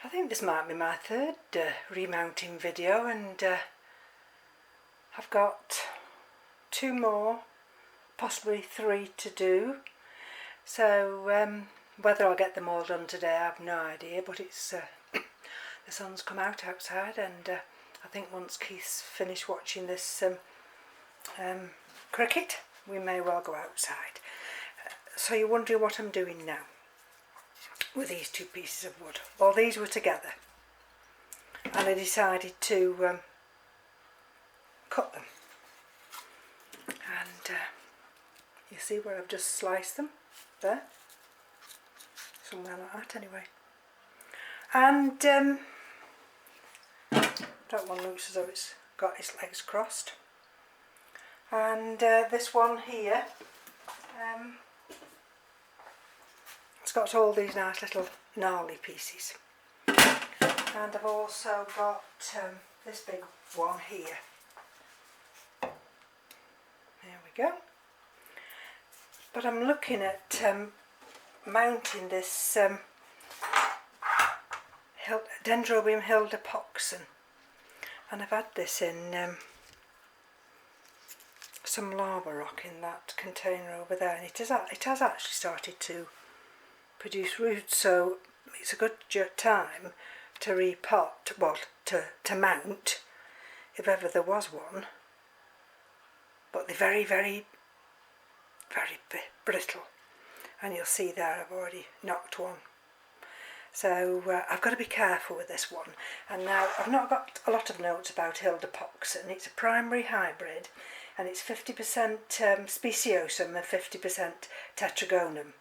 I think this might be my third remounting video, and I've got 2 more, possibly 3 to do. So whether I'll get them all done today I have no idea, but it's the sun's come out outside, and I think once Keith's finished watching this cricket we may well go outside. So you're wondering what I'm doing now with these 2 pieces of wood. Well, these were together and I decided to cut them, and you see where I've just sliced them there, somewhere like that anyway. And that one looks as though it's got its legs crossed, and this one here, it's got all these nice little gnarly pieces, and I've also got this big one here. There we go. But I'm looking at mounting this Dendrobium Hilda Poxon, and I've had this in some lava rock in that container over there, and it has actually started to produce roots, so it's a good time to repot, well, to mount if ever there was one, but they're very, very, very brittle, and you'll see there I've already knocked one. So I've got to be careful with this one. And now I've not got a lot of notes about Hilda Poxon. It's a primary hybrid, and it's 50% speciosum and 50% tetragonum.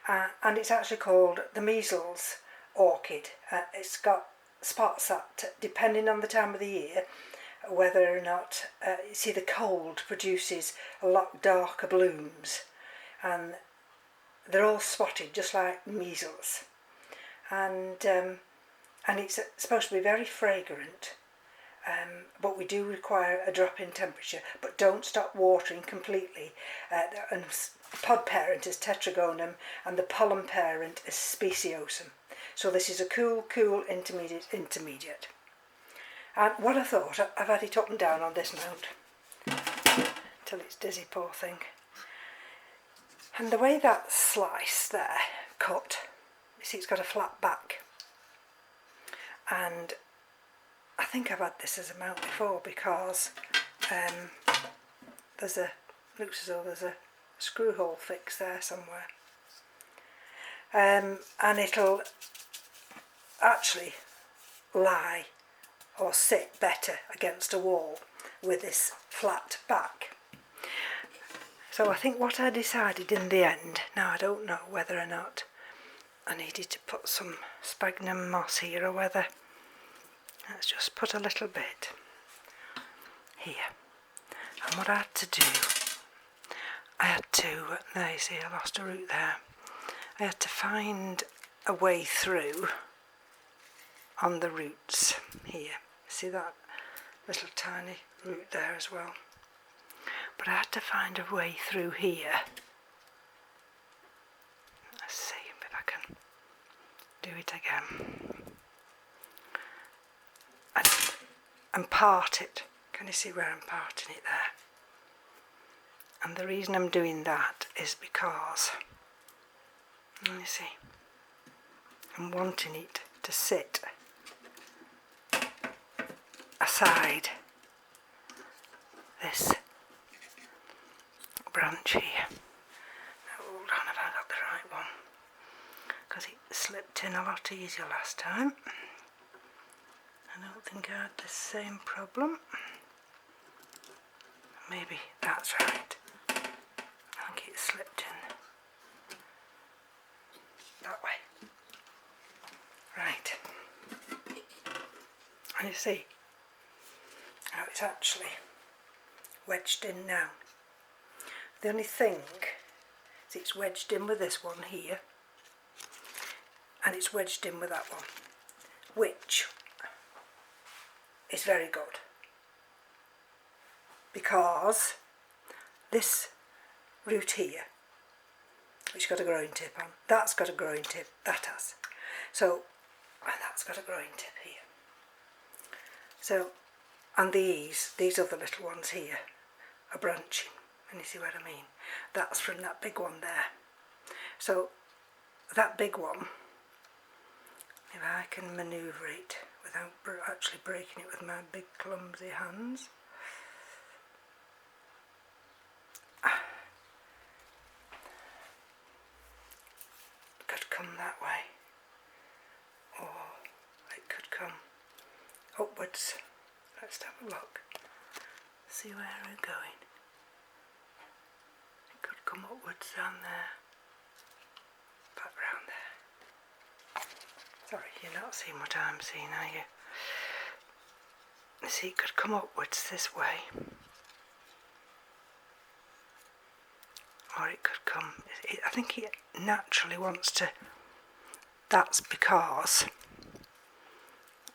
And it's actually called the measles orchid. It's got spots that, depending on the time of the year, whether or not, you see the cold produces a lot darker blooms, and they're all spotted just like measles. And it's supposed to be very fragrant, but we do require a drop in temperature, but don't stop watering completely. And pod parent is tetragonum and the pollen parent is speciosum. So this is a cool intermediate. And what I thought, I've had it up and down on this mount till it's dizzy, poor thing. And the way that's sliced there, cut, you see it's got a flat back, and I think I've had this as a mount before, because looks as though there's a screw hole fixed there somewhere, and it'll actually lie or sit better against a wall with this flat back. So I think what I decided in the end, now I don't know whether or not I needed to put some sphagnum moss here, or whether, let's just put a little bit here. And what I had to do, there you see I lost a root there, I had to find a way through on the roots here. See that little tiny root there as well? But I had to find a way through here. Let's see if I can do it again. And part it. Can you see where I'm parting it there? And the reason I'm doing that is because, let me see, I'm wanting it to sit aside this branch here. Now, hold on, have I got the right one? Because it slipped in a lot easier last time. I don't think I had the same problem. Maybe that's right. I think it slipped in that way. Right. And you see how it's actually wedged in now. The only thing is it's wedged in with this one here, and it's wedged in with that one, which is very good, because this root here, which got a growing tip on, that's got a growing tip, that has. So and that's got a growing tip here. So, and these other little ones here are branching, and you see what I mean? That's from that big one there. So that big one, if I can manoeuvre it without actually breaking it with my big clumsy hands. Could come that way, or it could come upwards. Let's have a look, see where we're going. It could come upwards down there, back round there. Sorry, you're not seeing what I'm seeing, are you? You see, it could come upwards this way, or it could come, I think it naturally wants to, that's because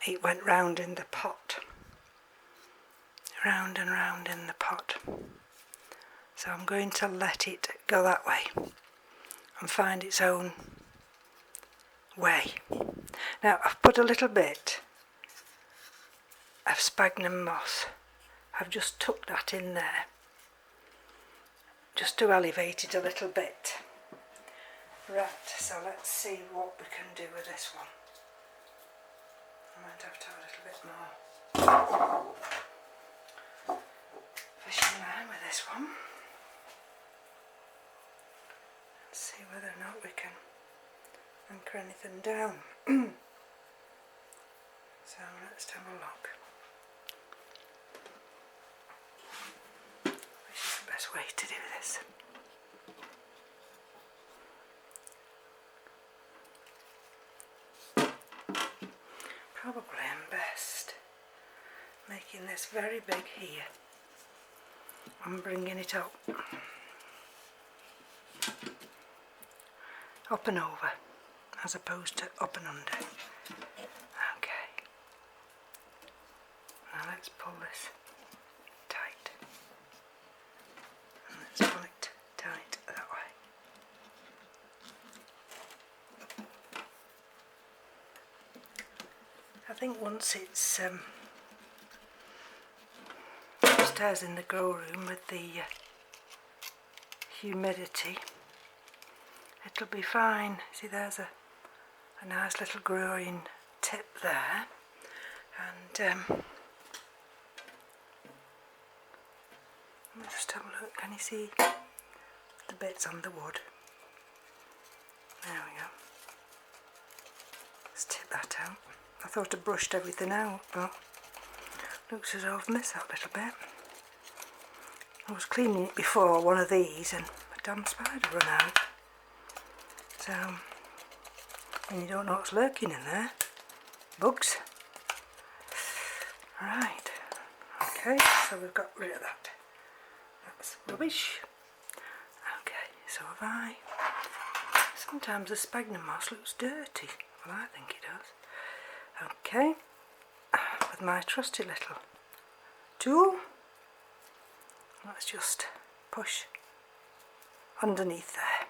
it went round in the pot, round and round in the pot. So I'm going to let it go that way and find its own way. Now I've put a little bit of sphagnum moss. I've just tucked that in there just to elevate it a little bit. Right, so let's see what we can do with this one. I might have to have a little bit more fishing line with this one. Let's see whether or not we can anchor anything down. So let's have a look. Which is the best way to do this? Probably M.E.s making this very big here and bringing it up and over as opposed to up and under. Okay, now let's pull this tight, and let's pull it tight that way. I think once it's upstairs in the grow room with the humidity, it'll be fine. See, there's a nice little growing tip there, and let me just have a look. Can you see the bits on the wood? There we go. Let's tip that out. I thought I brushed everything out, but looks as though I've missed that little bit. I was cleaning it before, one of these, and a damn spider ran out. So, and you don't know what's lurking in there. Bugs. Right. Okay, so we've got rid of that. That's rubbish. Okay, so have I. Sometimes the sphagnum moss looks dirty. Well, I think it does. Okay, with my trusty little tool, let's just push underneath there,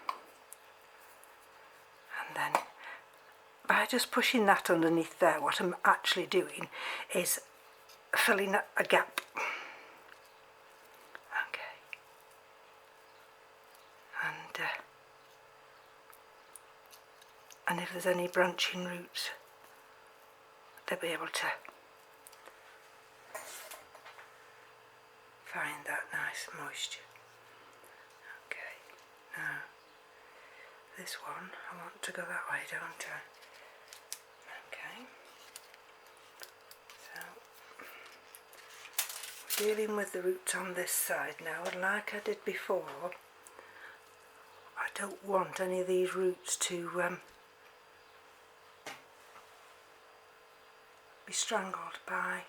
and then by just pushing that underneath there, what I'm actually doing is filling a gap. Okay, and if there's any branching roots, they'll be able to find that nice moisture. Okay, now this one, I want to go that way, don't I? Okay, so we're dealing with the roots on this side now, and like I did before, I don't want any of these roots to be strangled by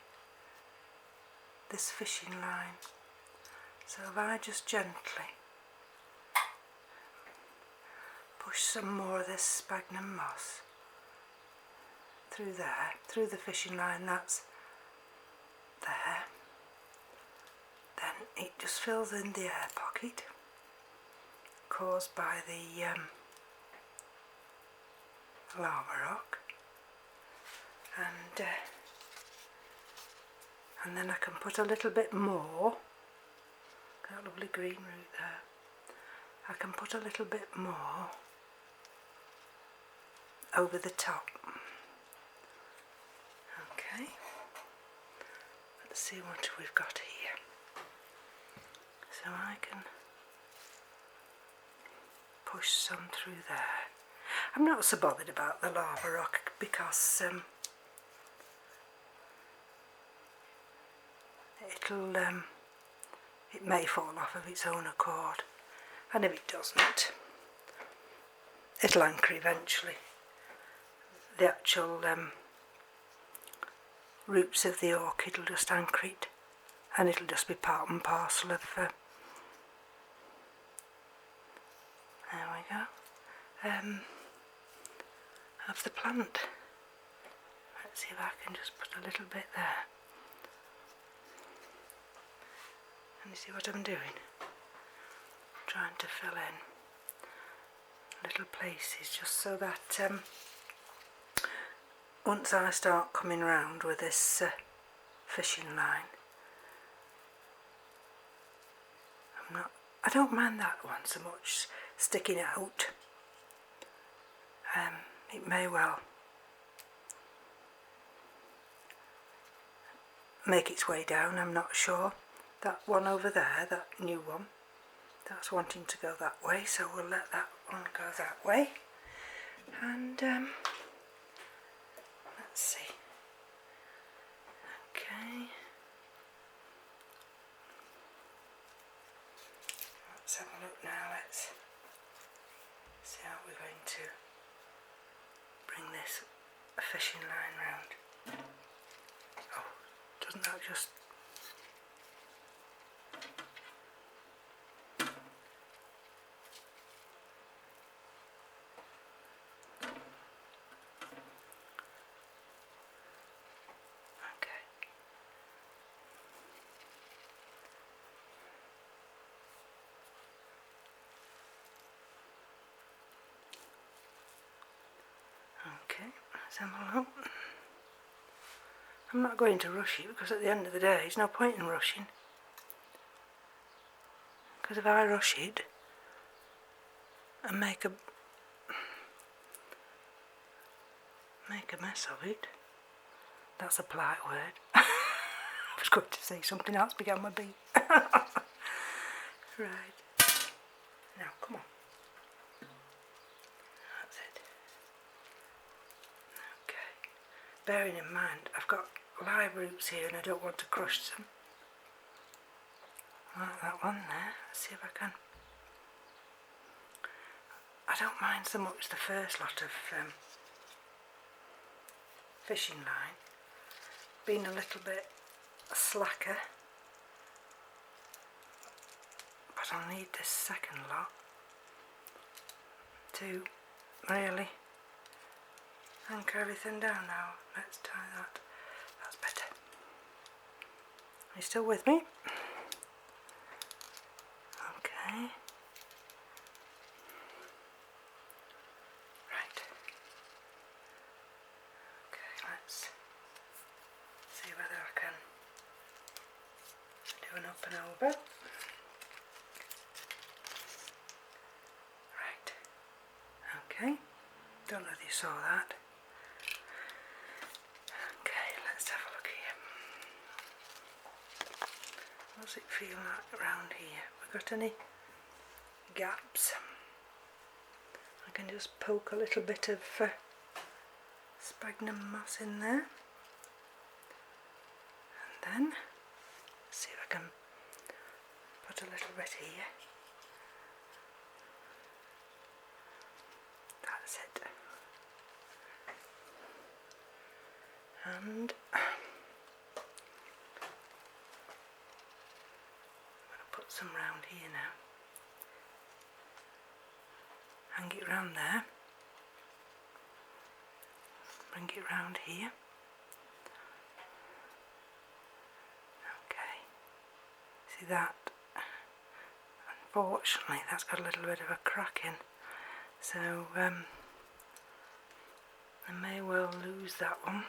this fishing line. So if I just gently push some more of this sphagnum moss through there, through the fishing line that's there, then it just fills in the air pocket caused by the lava rock. and then I can put a little bit more. That lovely green root there. I can put a little bit more over the top. Okay, let's see what we've got here. So I can push some through there. I'm not so bothered about the lava rock because it may fall off of its own accord, and if it doesn't, it'll anchor eventually. The actual roots of the orchid will just anchor it, and it'll just be part and parcel of there we go, of the plant. Let's see if I can just put a little bit there. And you see what I'm doing? Trying to fill in little places just so that once I start coming round with this fishing line, I don't mind that one so much sticking out. It may well make its way down, I'm not sure. That one over there, that new one, that's wanting to go that way, so we'll let that one go that way. And let's see. Okay. Let's have a look now. Let's see how we're going to bring this fishing line round. Oh, doesn't that just... Okay, let's have a look. I'm not going to rush it because at the end of the day there's no point in rushing. Because if I rush it and make a mess of it, that's a polite word. I was going to say something else began with B. Right. Now, come on. That's it. Okay. Bearing in mind, I've got live roots here and I don't want to crush them. Like that one there. Let's see if I can. I don't mind so much the first lot of fishing line being a little bit slacker, but I'll need this second lot to really anchor everything down. Now let's tie that. That's better. Are you still with me? Okay. Right. Okay, let's see whether I can do an up and over. Right. Okay. Don't know if you saw that. Okay, let's have a look here. What's it feel like around here? We got any gaps? I can just poke a little bit of sphagnum moss in there, and then see if I can put a little bit here. That's it. And I'm going to put some round here now. Hang it round there. Bring it round here. Okay. See that? Unfortunately, that's got a little bit of a crack in. So I may well lose that one.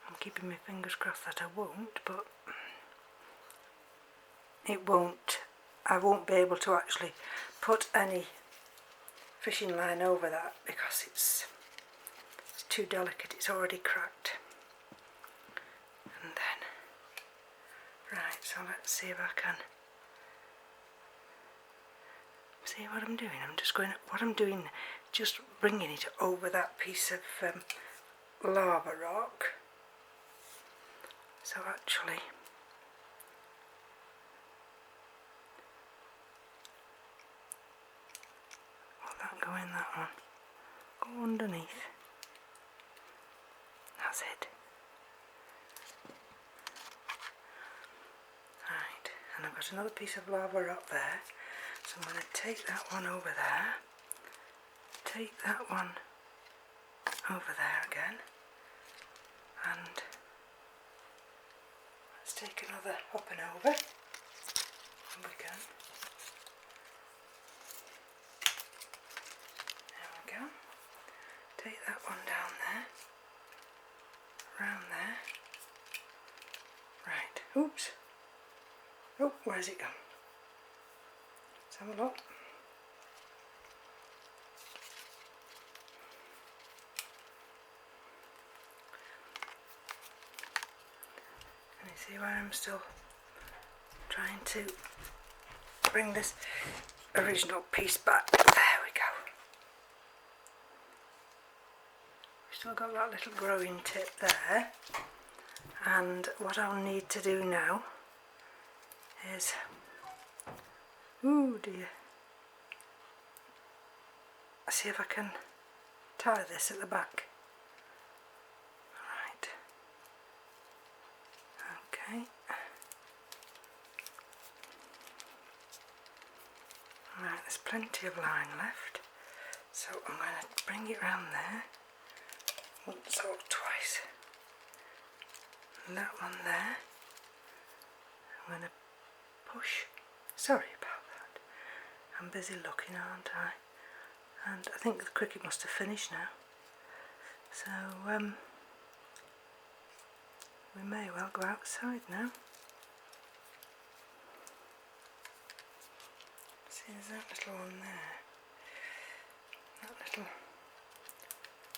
I'm keeping my fingers crossed that I won't, but it won't. I won't be able to actually put any fishing line over that because it's too delicate, it's already cracked. And then, right, so let's see if I can see what I'm doing. I'm just going, what I'm doing, just bringing it over that piece of lava rock. So actually, will that go in that one? Go underneath. That's it. Right, and I've got another piece of lava rock there. So I'm going to take that one over there. Take that one over there again. And let's take another up and over. And we can. There we go. Take that one down there. Around there. Right. Oops. Oh, where's it gone? Let's have a look. Can you see where I'm still trying to bring this original piece back? There we go. Still got that little growing tip there, and what I'll need to do now is, ooh dear, see if I can tie this at the back. Right, okay, right, there's plenty of line left, so I'm going to bring it round there once or twice, and that one there. I'm going to push. Sorry about that. I'm busy looking, aren't I? And I think the cricket must have finished now. So we may well go outside now. See, there's that little one there. That little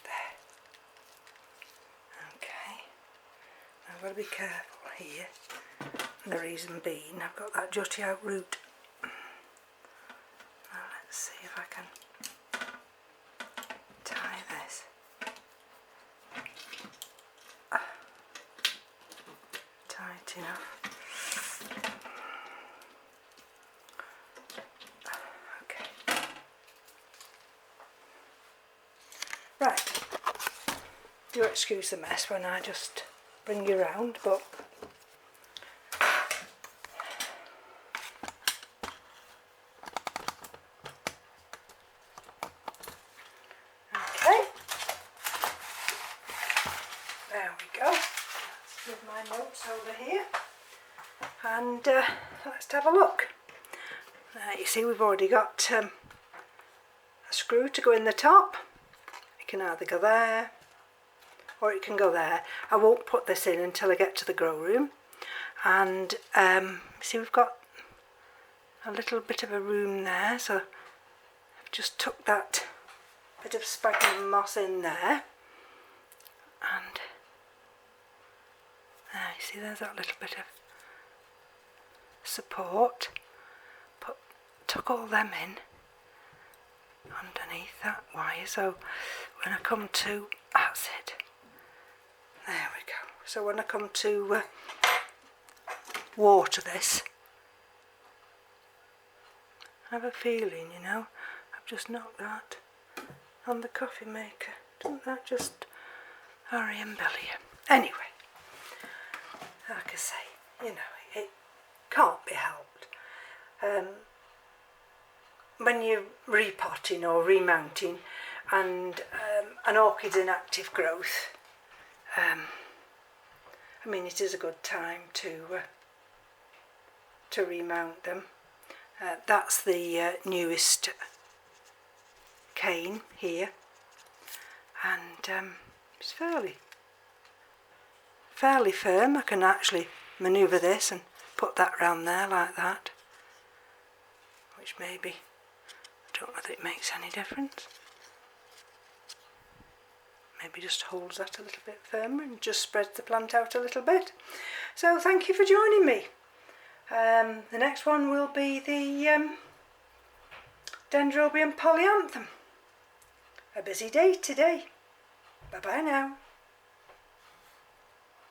there. Okay. Now I've got to be careful here. And the reason being, I've got that jutty out root. Now let's see if I can tie this. Tight enough. Okay. Right. Do excuse the mess when I just bring you round, but over here, and let's have a look. You see, we've already got a screw to go in the top. It can either go there or it can go there. I won't put this in until I get to the grow room. And see, we've got a little bit of a room there, so I've just tucked that bit of sphagnum moss in there, and there, you see, there's that little bit of support. Tuck all them in underneath that wire, so when I come to, that's it, there we go. So when I come to water this, I have a feeling, you know, I've just knocked that on the coffee maker. Doesn't that just hurry and belly you? Anyway, like I say, you know, it can't be helped. When you're repotting or remounting and an orchid's in active growth, I mean, it is a good time to remount them. That's the newest cane here, and it's fairly fairly firm. I can actually manoeuvre this and put that round there like that, which maybe, I don't know whether it makes any difference. Maybe just holds that a little bit firmer and just spreads the plant out a little bit. So thank you for joining me. The next one will be the Dendrobium polyanthum. A busy day today. Bye bye now.